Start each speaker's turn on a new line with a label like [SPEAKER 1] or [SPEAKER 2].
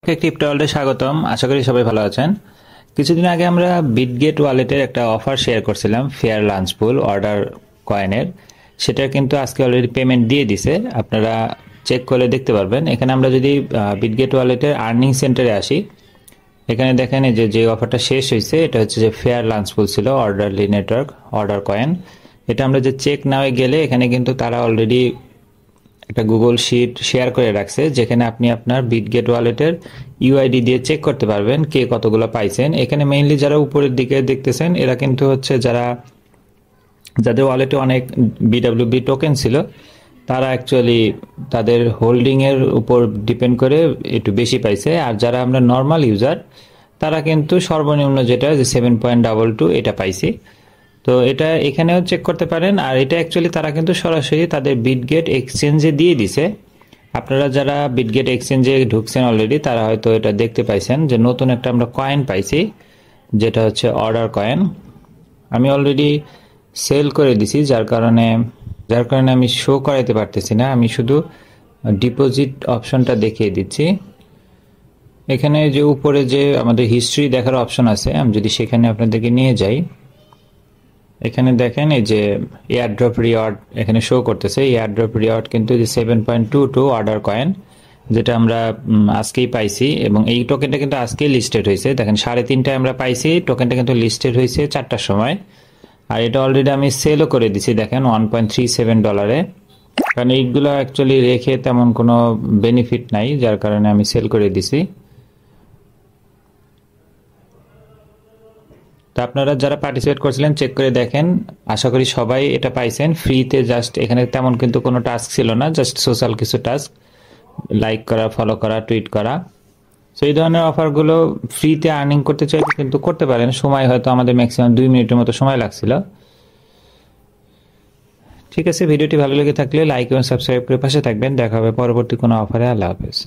[SPEAKER 1] Crypto ওয়ার্ল্ডে স্বাগতম। আশা করি সবাই ভালো আছেন। কিছুদিন আগে আমরা বিটগেট ওয়ালেটের একটা অফার শেয়ার করছিলাম, ফেয়ার লাঞ্চ পুল অর্ডার কয়েনের। সেটা কিন্তু আজকে অলরেডি পেমেন্ট দিয়ে দিছে, আপনারা চেক করে দেখতে পারবেন। এখানে আমরা যদি বিটগেট ওয়ালেটের আর্নিং সেন্টারে আসি, এখানে দেখেন যে অফারটা শেষ হয়েছে, এটা হচ্ছে যে ফেয়ার লাঞ্চ পুল ছিল, অর্ডারলি নেটওয়ার্ক অর্ডার কয়েন। এটা আমরা যে চেক নাও গেলে এখানে কিন্তু তারা অলরেডি একটা গুগল শিট শেয়ার করে রাখছে, যেখানে আপনি আপনার বিটগেট ওয়ালেটের ইউআইডি দিয়ে চেক করতে পারবেন কে কতগুলো পাইছেন। এখানে মেইনলি যারা উপরের দিকে দেখতেছেন এরা কিন্তু হচ্ছে যাদের ওয়ালেটে অনেক বিডাব্লিউবি টোকেন ছিল, তারা অ্যাকচুয়ালি তাদের হোল্ডিং এর উপর ডিপেন্ড করে একটু বেশি পাইছে। আর যারা আমরা নর্মাল ইউজার, তারা কিন্তু সর্বনিম্ন যেটা যে 7.22 এটা পাইছি। তো এটা এখানেও চেক করতে পারেন। আর এটা অ্যাকচুয়ালি তারা কিন্তু সরাসরি তাদের বিটগেট এক্সচেঞ্জে দিয়ে দিছে। আপনারা যারা বিটগেট এক্সচেঞ্জে ঢুকছেন অলরেডি, তারা হয়তো এটা দেখতে পাইছেন যে নতুন একটা আমরা কয়েন পাইছি, যেটা হচ্ছে অর্ডার কয়েন। আমি অলরেডি সেল করে দিছি, যার কারণে আমি শো করাইতে পারতেছি না। আমি শুধু ডিপোজিট অপশনটা দেখিয়ে দিচ্ছি। এখানে যে উপরে যে আমাদের হিস্ট্রি দেখার অপশন আছে, আমি যদি সেখানে আপনাদেরকে নিয়ে যাই, এখানে দেখেন এই যে এয়ারড্রপ রিওয়ার্ড এখানে শো করতেছে। এয়ারড্রপ রিওয়ার্ড কিন্তু যে 7.22 অর্ডার কয়েন, যেটা আমরা আজকেই পাইছি, এবং এই টোকেনটা কিন্তু আজকেই লিস্টেড হয়েছে। দেখেন 3:30টায় আমরা পাইছি, টোকেনটা কিন্তু লিস্টেড হয়েছে 4টার সময়। আর এটা অলরেডি আমি সেলও করে দিছি, দেখেন $1.37। কারণ এইগুলো অ্যাকচুয়ালি রেখে তেমন কোনো বেনিফিট নাই, যার কারণে আমি সেল করে দিছি। তো আপনারা যারা পার্টিসিপেট করছিলেন চেক করে দেখেন, আশা করি সবাই এটা পাইছেন ফ্রিতে। জাস্ট এখানে তেমন কিন্তু কোনো টাস্ক ছিল না, জাস্ট সোশ্যাল কিছু টাস্ক, লাইক করা, ফলো করা, টুইট করা। সো এই ধরনের অফারগুলো ফ্রিতে আর্নিং করতে চাইলে কিন্তু করতে পারেন। সময় হয়তো আমাদের ম্যাক্সিমাম 2 মিনিটের মতো সময় লাগছিল। ঠিক আছে, ভিডিওটি ভালো লেগে থাকলে লাইক এবং সাবস্ক্রাইব করে পাশে থাকবেন। দেখা হবে পরবর্তী কোনো অফারে। আল্লাহ হাফেজ।